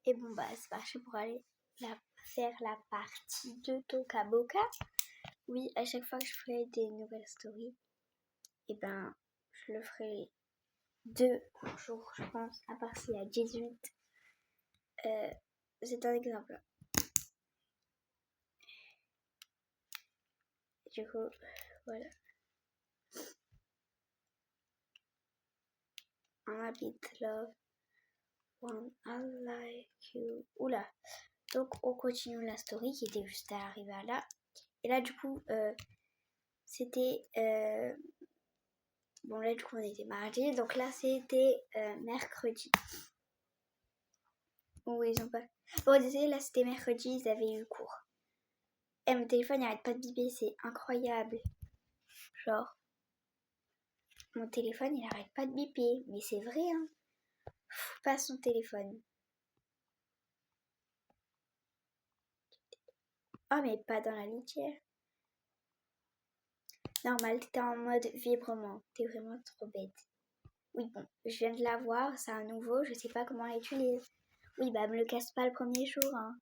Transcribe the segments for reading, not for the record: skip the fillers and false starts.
Et bon, bah, c'est parti pour aller faire la partie de Toca Boca. Oui, à chaque fois que je ferai des nouvelles stories, et ben, je le ferai 2 jours, je pense, à part s'il y a 18. C'est un exemple. Du coup, voilà. I bit love one I like you. Oula. Donc on continue la story qui était juste à arriver à là. Et là du coup c'était bon là du coup on était mardi. Donc là c'était mercredi. Oui ils ont pas. Bon désolé là c'était mercredi, ils avaient eu cours. Et mon téléphone il arrête pas de biper, c'est incroyable. Genre mon téléphone il arrête pas de biper. Mais c'est vrai hein. Pas son téléphone. Oh mais pas dans la litière. Normal, t'étais en mode vibrement. T'es vraiment trop bête. Oui, bon, je viens de l'avoir, c'est un nouveau, je sais pas comment l'utiliser. Oui, bah me le casse pas le premier jour, hein.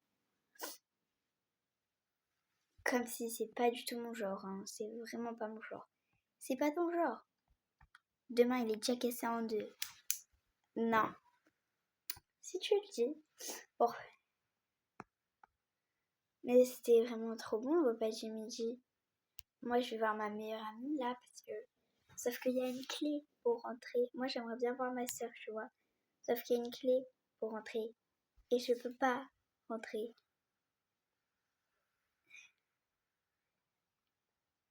Comme si c'est pas du tout mon genre, hein. C'est vraiment pas mon genre. C'est pas ton genre. Demain, il est déjà cassé en 2. Non. Si tu le dis. Bon. Mais c'était vraiment trop bon le repas du midi. Moi, je vais voir ma meilleure amie là, parce que... Sauf qu'il y a une clé pour rentrer. Moi, j'aimerais bien voir ma soeur, tu vois. Sauf qu'il y a une clé pour rentrer. Et je peux pas rentrer.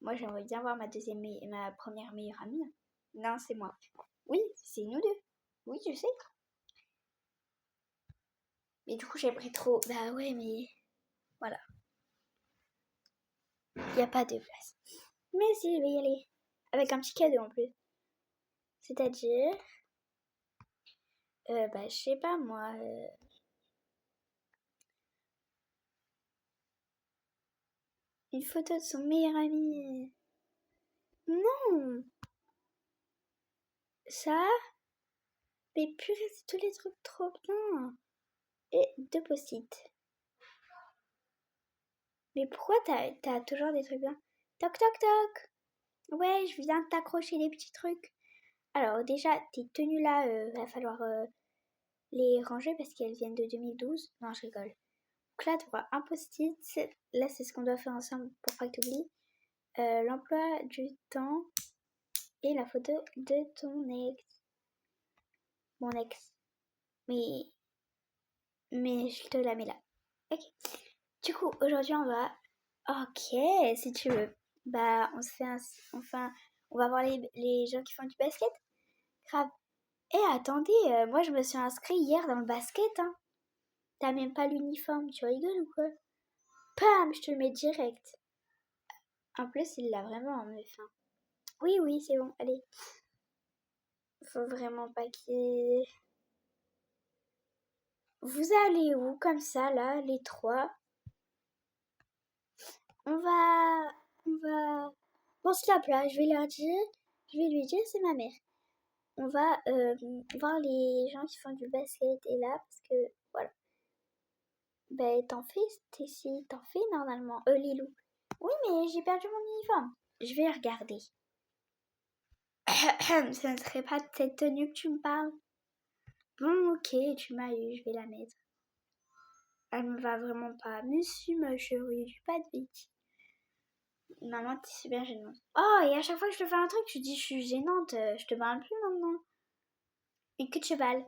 Moi, j'aimerais bien voir ma première meilleure amie. Non, c'est moi. Oui, c'est nous deux. Oui, je sais. Mais du coup, j'aimerais trop. Bah ouais, mais voilà. Il n'y a pas de place. Mais si, je vais y aller. Avec un petit cadeau en plus. C'est-à-dire, bah, je sais pas moi. Une photo de son meilleur ami. Non! Ça? Mais purée, c'est tous les trucs trop bien. Et 2 post-it. Mais pourquoi t'as toujours des trucs bien? Toc toc toc! Ouais, je viens de t'accrocher des petits trucs. Alors déjà, tes tenues là, va falloir les ranger parce qu'elles viennent de 2012. Non, je rigole. Donc là, tu vois un post-it. Là, c'est ce qu'on doit faire ensemble pour pas que tu oublies. L'emploi du temps et la photo de ton ex. Mon ex. Mais je te la mets là. Ok. Du coup, aujourd'hui, on va... Ok, si tu veux. Bah, on se fait un... Enfin, on va voir les gens qui font du basket. Grave. Eh, attendez, moi je me suis inscrit hier dans le basket, hein. T'as même pas l'uniforme, tu rigoles ou quoi? Pam, je te le mets direct. En plus, il l'a vraiment en meuf, hein. Oui, oui, c'est bon, allez. Faut vraiment pas qu'il... Vous allez où comme ça, là, les 3? On va... On va... Bon, stop là, je vais leur dire... Je vais lui dire, c'est ma mère. On va voir les gens qui font du basket et là, parce que, voilà. Ben, t'en fais, Stacy, t'en fais normalement. Lilou. Oui, mais j'ai perdu mon uniforme. Je vais regarder. Ce ne serait pas de cette tenue que tu me parles. Bon, ok, tu m'as eu, je vais la mettre. Elle me va vraiment pas. Monsieur, ma chérie, je suis pas de bêtises. Maman, t'es super gênante. Oh, et à chaque fois que je te fais un truc, tu dis je suis gênante. Je te parle plus maintenant. Et que tu balles.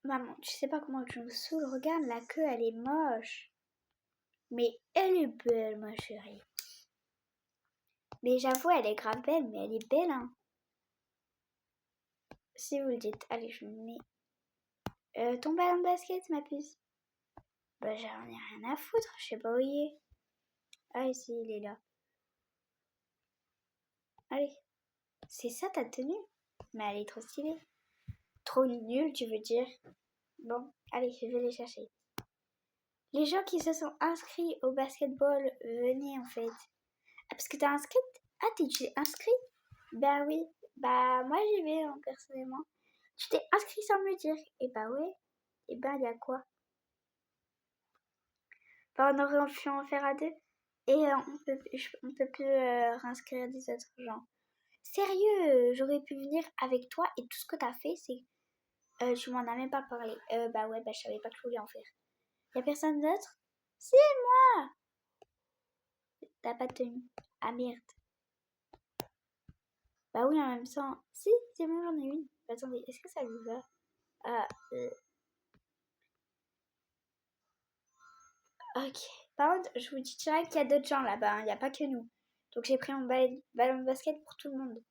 Maman, tu sais pas comment tu me saoules. Regarde, la queue, elle est moche. Mais elle est belle, ma chérie. Mais j'avoue, elle est grave belle, mais elle est belle, hein. Si vous le dites. Allez, je me mets. Ton ballon de basket, ma puce. Bah, j'en ai rien à foutre. Je sais pas où il est. Ah, ici, il est là. Allez. C'est ça ta tenue? Mais elle est trop stylée. Trop nulle, tu veux dire? Bon, allez, je vais les chercher. Les gens qui se sont inscrits au basketball, venez en fait. Ah, parce que t'es inscrite? Ah, t'es inscrit? Bah oui. Bah, moi j'y vais, hein, personnellement. Tu t'es inscrit sans me le dire. Et bah ouais. Et ben, il y a quoi? Ben, on aurait pu en faire à 2. Et on peut plus réinscrire des autres gens. Sérieux, j'aurais pu venir avec toi et tout ce que t'as fait, c'est... tu m'en as même pas parlé. Bah ouais, bah je savais pas que je voulais en faire. Y'a personne d'autre? Si, moi! T'as pas de tenue. Ah merde. Bah oui, en même temps. Si, c'est bon, j'en ai une. Attendez, est-ce que ça vous va? Ah, ok. Par contre, je vous dis direct qu'il y a d'autres gens là-bas, il n'y a pas que nous. Donc j'ai pris mon ballon de basket pour tout le monde.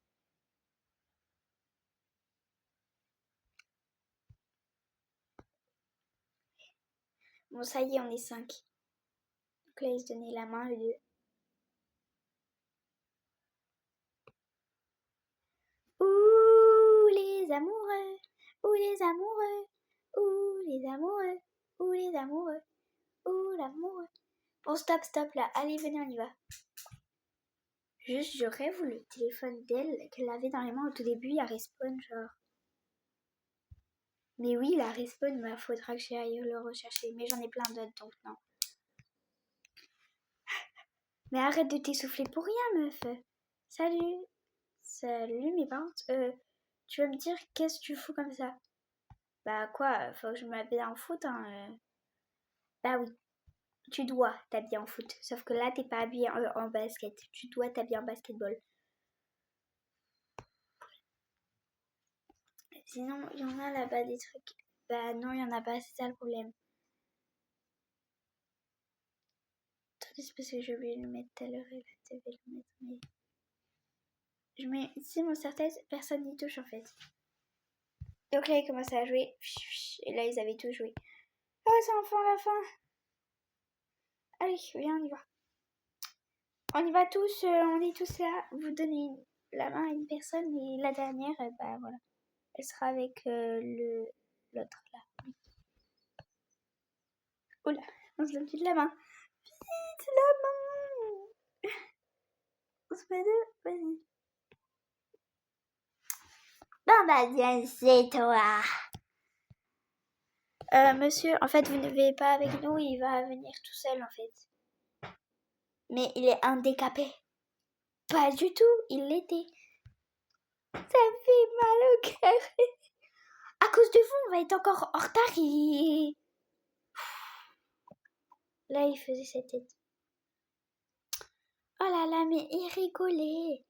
Bon, ça y est, on est 5. Donc là, ils se donnaient la main, les deux. Ouh, les amoureux, ouh, les amoureux, ouh, les amoureux, ouh, les amoureux, ouh, l'amoureux. Bon, stop, stop, là. Allez, venez, on y va. Juste, je rêve où le téléphone d'elle, qu'elle avait dans les mains au tout début, il a respawn, genre. Mais oui, il a respawn, mais il faudra que j'aille le rechercher. Mais j'en ai plein d'autres, donc non. Mais arrête de t'essouffler pour rien, meuf. Salut. Salut, mes parents. Tu vas me dire qu'est-ce que tu fous comme ça? Bah quoi, faut que je m'habille en foot, hein. Bah oui, tu dois t'habiller en foot. Sauf que là, t'es pas habillé en basket. Tu dois t'habiller en basketball. Sinon, il y en a là-bas des trucs. Bah non, il y en a pas, c'est ça le problème. Attendez, c'est parce que j'ai oublié de le mettre tout à l'heure et je devais le mettre, mais... Je mets ici mon serre-tête, personne n'y touche en fait. Donc là, ils commençaient à jouer. Et là, ils avaient tout joué. Ah, c'est enfin la fin. Allez, viens, on y va. On y va tous, on est tous là. Vous donnez la main à une personne et la dernière, bah voilà. Elle sera avec l'autre là. Oula, on se donne vite la main. Vite la main. On se met deux, vas-y. Bon bah viens, c'est toi. Monsieur, en fait, vous ne venez pas avec nous, il va venir tout seul en fait. Mais il est handicapé. Pas du tout, il l'était. Ça fait mal au cœur. À cause de vous, on va être encore en retard et... Là, il faisait cette tête. Oh là là, mais il rigolait.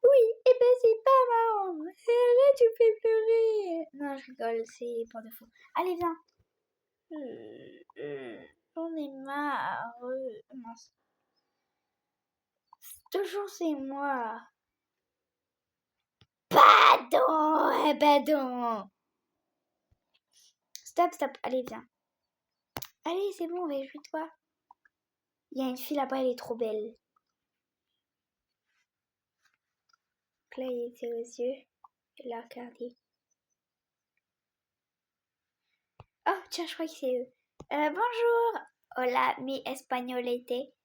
Oui, et ben c'est pas marrant. Là, tu fais pleurer. Non, je rigole, c'est pour de faux. Allez, viens. J'en ai marre. Mince. Toujours c'est moi. Pardon, pardon. Stop, stop. Allez, viens. Allez, c'est bon, réjouis-toi. Il y a une fille là-bas, elle est trop belle. Donc là, il était aux yeux. Il l'a regardé. Oh, tiens, je crois que c'est eux. Bonjour. Hola, mi espagnolete.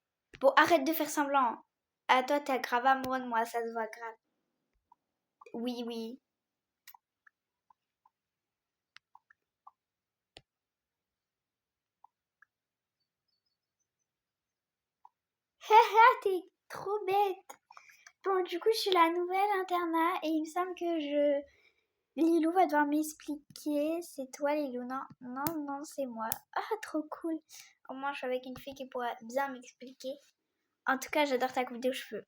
Bon, arrête de faire semblant. Ah, toi, t'es grave amoureux de moi, ça se voit grave. Oui, oui. Haha, t'es trop bête. Bon, du coup, je suis la nouvelle internat et il me semble que Lilou va devoir m'expliquer. C'est toi, Lilou? Non, non, non, c'est moi. Ah, trop cool. Au moins, je suis avec une fille qui pourra bien m'expliquer. En tout cas, j'adore ta coupe de cheveux.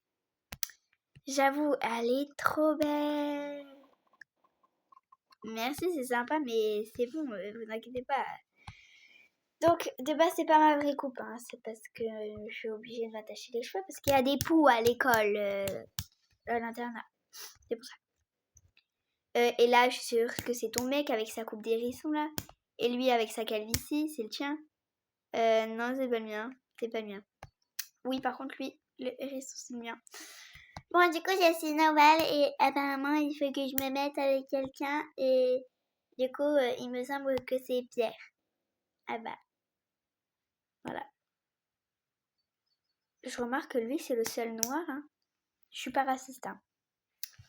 J'avoue, elle est trop belle. Merci, c'est sympa, mais c'est bon, vous inquiétez pas. Donc, de base, c'est pas ma vraie coupe, hein. C'est parce que je suis obligée de m'attacher les cheveux parce qu'il y a des poux à l'école, à l'internat. C'est pour ça. Et là, je suis sûre que c'est ton mec avec sa coupe d'hérisson là. Et lui avec sa calvitie, c'est le tien. Non, c'est pas le mien. C'est pas le mien. Oui, par contre, lui, le hérisson, c'est le mien. Bon, du coup, j'ai su Noël et apparemment, il faut que je me mette avec quelqu'un. Et du coup, il me semble que c'est Pierre. Ah bah, voilà. Je remarque que lui, c'est le seul noir. Hein. Je suis pas raciste. Hein.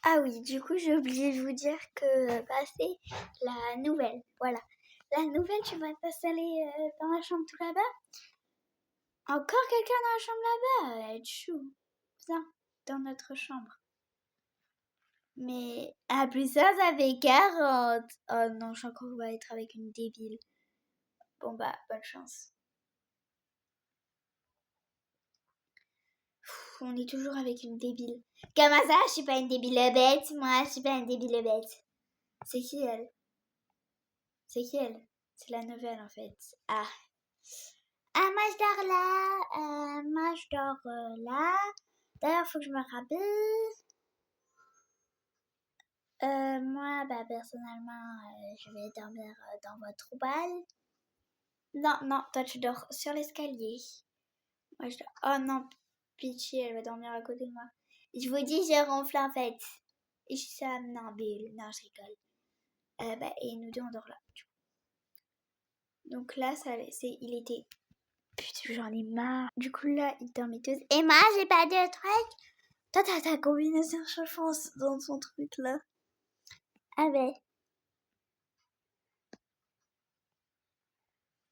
Ah oui, du coup, j'ai oublié de vous dire que bah, c'est la nouvelle. Voilà. La nouvelle, tu vas t'installer dans la chambre tout là-bas? Encore quelqu'un dans la chambre là-bas? Elle va être chou. Viens, dans notre chambre. Mais à plus ça fait 40. Oh non, je crois qu'on va être avec une débile. Bon bah, bonne chance. On est toujours avec une débile. Comment ça, je suis pas une débile bête? Moi, je suis pas une débile bête. C'est qui elle? C'est qui elle? C'est la nouvelle en fait. Ah. Ah, moi je dors là. Moi je dors là. D'ailleurs, faut que je me rappelle. Moi, bah personnellement, je vais dormir dans votre bal. Non, non, toi tu dors sur l'escalier. Moi je dors. Oh non, Peachy, elle va dormir à côté de moi. Je vous dis, je ronfle en fait. Et je suis somnambule. Non, je rigole. Bah, et nous deux on dort là. Donc là, il était. Putain, j'en ai marre. Du coup là, il dormait tous. Et moi, j'ai pas de truc. Toi, t'as ta combinaison, je pense, dans ton truc là. Ah ouais.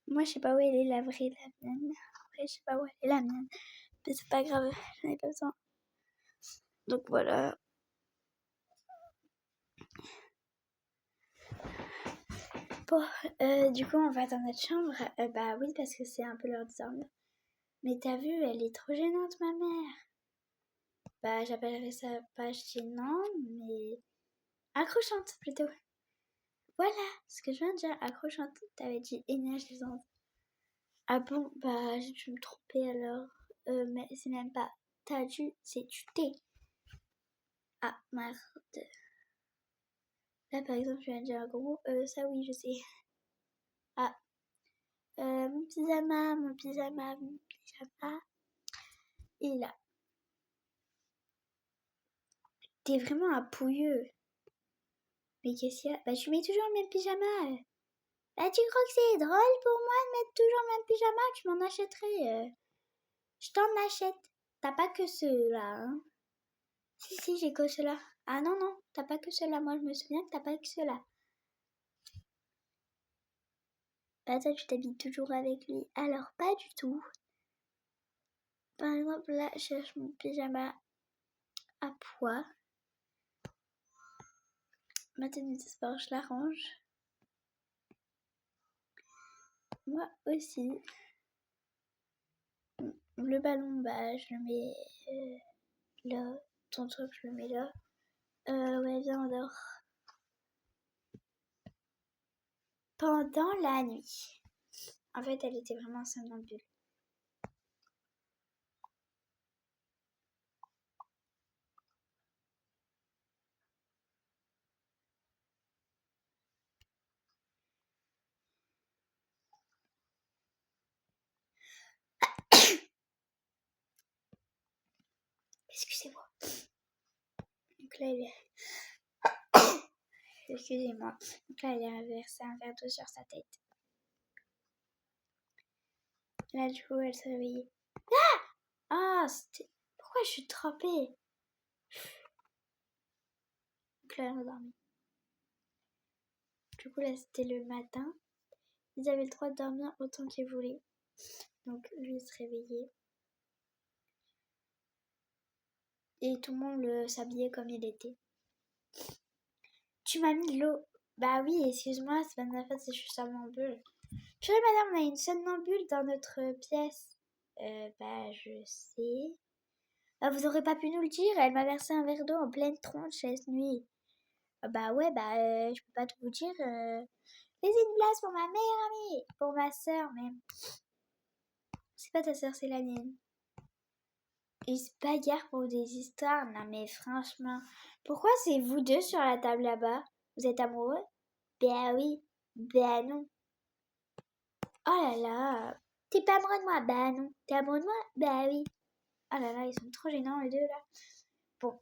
Moi, je sais pas où elle est la vraie, la mienne. Après, je sais pas où elle est la mienne. Mais c'est pas grave, j'en ai pas besoin. Donc voilà. Bon, du coup, on va dans notre chambre. Bah oui, parce que c'est un peu l'heure de dormir. Mais t'as vu, elle est trop gênante, ma mère. Bah, j'appellerais ça pas gênant, mais accrochante plutôt. Voilà, ce que je viens de dire, accrochante. T'avais dit énergisante. Ah bon, bah, j'ai dû me tromper alors. Mais c'est même pas t'as dû, c'est tu t'es. Ah, merde. Là, par exemple, je viens de dire un gros ça oui, je sais. Ah, mon pyjama, mon pyjama, mon pyjama. Et là. T'es vraiment un pouilleux. Mais qu'est-ce qu'il y a? Bah, tu mets toujours le même pyjama. Bah, tu crois que c'est drôle pour moi de mettre toujours le même pyjama? Tu m'en achèterais. Je t'en achète. T'as pas que ceux-là, hein? Si, j'ai que ceux-là. Ah non, non, t'as pas que ceux-là. Moi, je me souviens que t'as pas que ceux-là. Bah, toi, tu t'habilles toujours avec lui. Alors, pas du tout. Par exemple, là, je cherche mon pyjama à pois. Ma tenue de sport, je la range. Moi aussi. Le ballon, bah, je le mets là. Ton truc, je le mets là. Ouais, viens, on dort. Pendant la nuit. En fait, elle était vraiment somnambule. Excusez-moi. Donc là, il est... Excusez-moi. Donc là, il a versé un verre d'eau sur sa tête. Là, du coup, elle s'est réveillée. Ah, c'était... Pourquoi je suis trempée? Donc là, elle a dormi. Du coup, là, c'était le matin. Ils avaient le droit de dormir autant qu'ils voulaient. Donc, lui, il se réveillait. Et tout le monde s'habillait comme il était. Tu m'as mis de l'eau. Bah oui, excuse-moi, c'est pas de ma faute si je suis somnambule. Tu vois, madame, on a une somnambule dans notre pièce. Bah, je sais. Bah, vous aurez pas pu nous le dire, elle m'a versé un verre d'eau en pleine tronche cette nuit. Bah ouais, bah, je peux pas tout vous dire. Laissez une place pour ma meilleure amie, pour ma sœur, mais c'est pas ta sœur, c'est la mienne. Ils se bagarrent pour des histoires. Non mais franchement, pourquoi c'est vous deux sur la table là-bas? Vous êtes amoureux? Ben oui. Ben non. Oh là là. T'es pas amoureux de moi? Ben non. T'es amoureux de moi? Ben oui. Oh là là, ils sont trop gênants les deux là. Bon,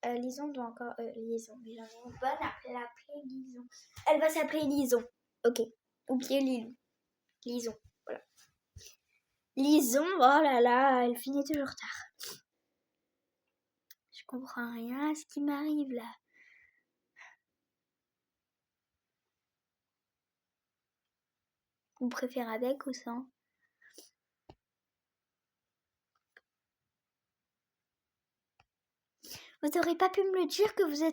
Lison doit encore... Lison, mais j'en ai une bonne à l'appeler Lison. Elle va s'appeler Lison. Ok. Oubliez Lilou. Lison, voilà. Lison, oh là là, elle finit toujours tard. Je comprends rien à ce qui m'arrive là. Vous préférez avec ou sans? Vous n'aurez pas pu me le dire que vous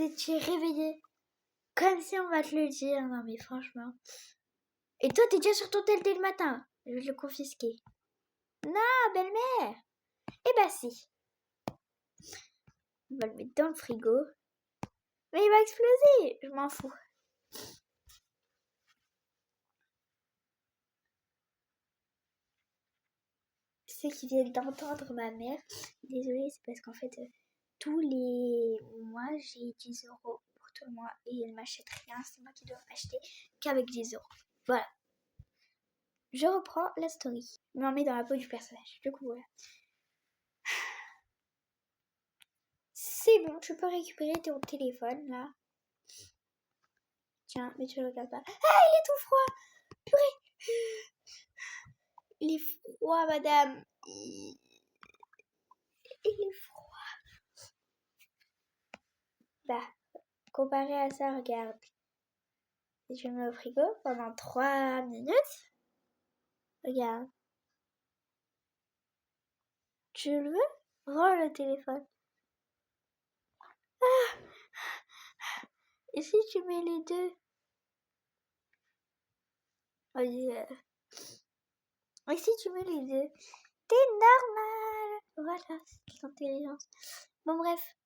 étiez réveillé. Comme si on va te le dire. Non mais franchement. Et toi, t'es déjà sur ton tel dès le matin. Je vais le confisquer. Non, belle-mère. Eh ben si. On va le mettre dans le frigo. Mais il va exploser. Je m'en fous. Ceux qui viennent d'entendre ma mère. Désolée, c'est parce qu'en fait, tous les mois, j'ai 10 euros pour tout le mois. Et elle m'achète rien. C'est moi qui dois acheter qu'avec 10 euros. Voilà. Je reprends la story. Je me remets dans la peau du personnage. Du coup, voilà. C'est bon, tu peux récupérer ton téléphone, là. Tiens, mais tu le regardes pas. Ah, il est tout froid! Purée! Il est froid, madame. Il est froid. Bah, comparé à ça, regarde. Si je le mets au frigo pendant 3 minutes, regarde. Tu le veux? Rends le téléphone. Ah! Et si tu mets les deux? Et si tu mets les deux? T'es normal! Voilà, c'est l'intelligence. Bon, bref.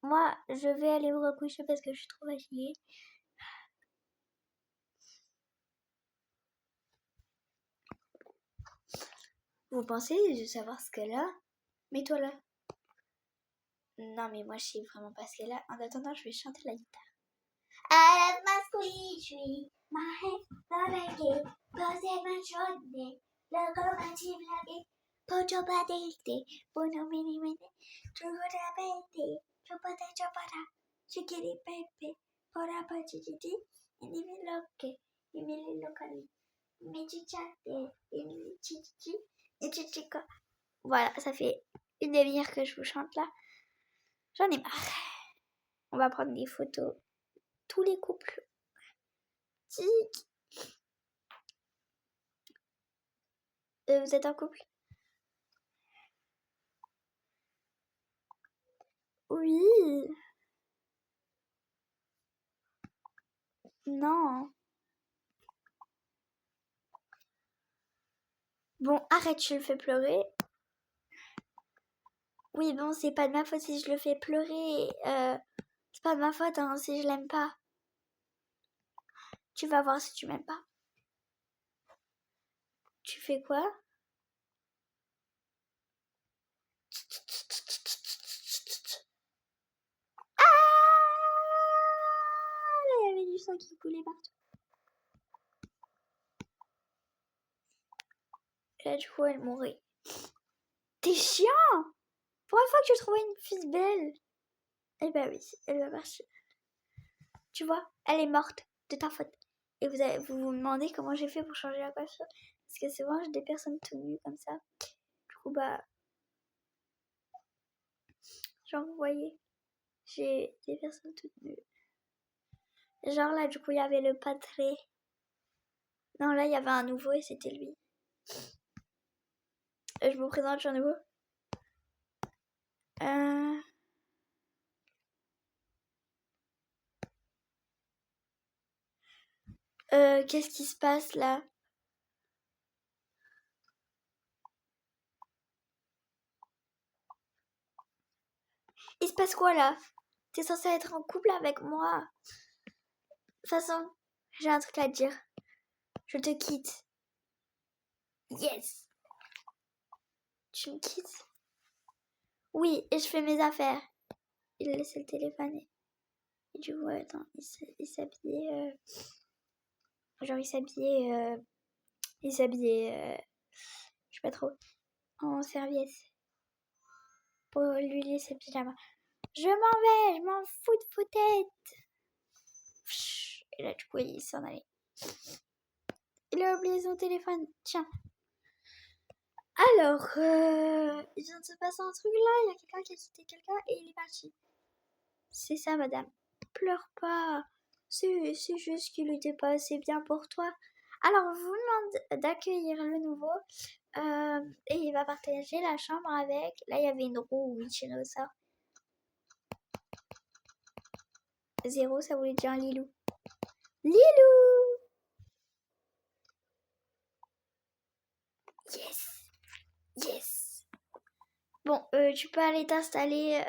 Moi, je vais aller me recoucher parce que je suis trop fatiguée. Vous pensez de savoir ce qu'elle a? Mets-toi là. Non, mais moi, je sais vraiment pas ce qu'elle a. En attendant, je vais chanter la guitare. I love my squeeze tree, my head, the reggae, posez ma journée, locomotive laguée, pocho badete, bono mini mini, chugura bete, chopata, chiquiri pepe, pora pachiti, inimi loke, imili locali, michichate, imili chichi, et chichico. Voilà, ça fait une demi-heure que je vous chante là. J'en ai marre. On va prendre des photos. Tous les couples. Tic. Vous êtes en couple? Oui. Non. Bon, arrête, je le fais pleurer. Oui, bon, c'est pas de ma faute si je le fais pleurer. C'est pas de ma faute hein, si je l'aime pas. Tu vas voir si tu m'aimes pas. Tu fais quoi? Ah! Là, il y avait du sang qui coulait partout. Et là, du coup, elle mourait. T'es chiant! Pour une fois que je trouvais une fille belle. Eh ben oui, elle va partir. Tu vois, elle est morte de ta faute. Et vous demandez comment j'ai fait pour changer la coiffure. Parce que souvent, j'ai des personnes tout nues comme ça. Du coup, bah... Genre, vous voyez, j'ai des personnes toutes nues. Genre là, du coup, il y avait le Patré. Non, là, il y avait un nouveau et c'était lui. Je vous présente un nouveau. Qu'est-ce qui se passe là? Il se passe quoi là? T'es censé être en couple avec moi. De toute façon, j'ai un truc à te dire. Je te quitte. Yes! Tu me quittes? Oui, et je fais mes affaires. Il a laissé le téléphone. Et du coup, attends, il s'habillait... Genre, il s'habillait... je sais pas trop. En serviette. Pour lui laisser le pyjama. Je m'en vais, je m'en fous de vos têtes. Et là, du coup, il s'en allait. Il a oublié son téléphone. Tiens. Alors, il vient de se passer un truc là. Il y a quelqu'un qui a quitté quelqu'un et il est parti. C'est ça, madame. Pleure pas. C'est juste qu'il était pas assez bien pour toi. Alors, vous demande d'accueillir le nouveau et il va partager la chambre avec. Là, il y avait une roue, oui, ça. 0, ça voulait dire un Lilou. Lilou! Yes! Yes! Bon, tu peux aller t'installer.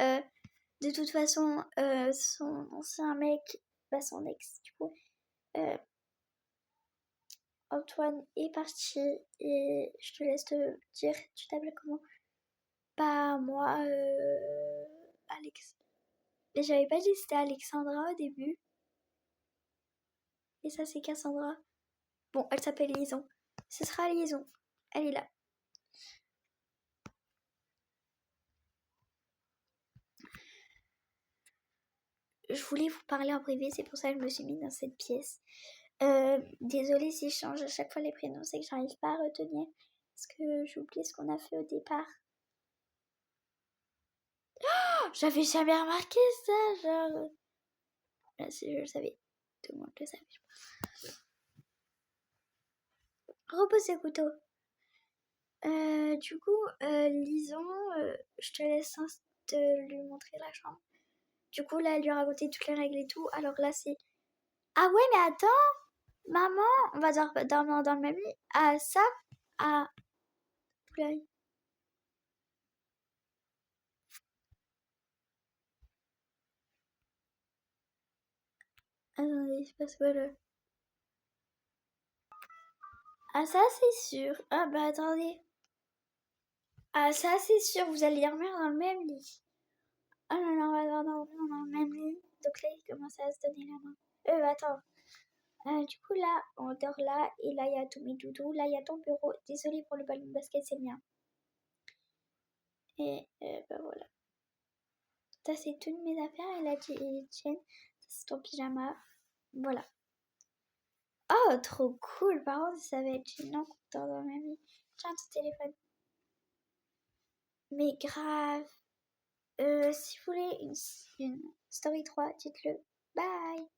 De toute façon, son ancien mec, son ex, du coup, Antoine est parti et je te laisse te dire, tu t'appelles comment? Bah, moi, Alex. Mais j'avais pas dit que c'était Alexandra au début. Et ça, c'est Cassandra. Bon, elle s'appelle Liaison. Ce sera Liaison. Elle est là. Je voulais vous parler en privé, c'est pour ça que je me suis mise dans cette pièce. Désolée si je change à chaque fois les prénoms, c'est que j'arrive pas à retenir. Parce que j'ai oublié ce qu'on a fait au départ. Oh, j'avais jamais remarqué ça, genre. Là, si je le savais. Tout le monde le savait, je pense. Repose le couteau. Du coup, Lison, je te laisse te lui montrer la chambre. Du coup, là, elle lui a raconté toutes les règles et tout. Alors là, c'est... Ah ouais, mais attends, maman, on va dormir dans le même lit. Ah, ça, ah... Poulaille. Attendez, c'est pas ce que là. Ah, ça, c'est sûr. Ah, bah, attendez. Ah, ça, c'est sûr, vous allez dormir dans le même lit. Ah non, non, on va dormir dans le même lit. Donc là, il commence à se donner la main. Attends. Du coup, là, on dort là. Et là, il y a tous mes doudous. Là, il y a ton bureau. Désolée pour le ballon de basket, c'est le mien. Et bah voilà. Ça, c'est toutes mes affaires. Et là, tienne. C'est ton pyjama. Voilà. Oh, trop cool. Par contre, ça va être gênant qu'on dort dans le même lit. Tiens, ton téléphone. Mais grave. Si vous voulez une story 3, dites-le. Bye.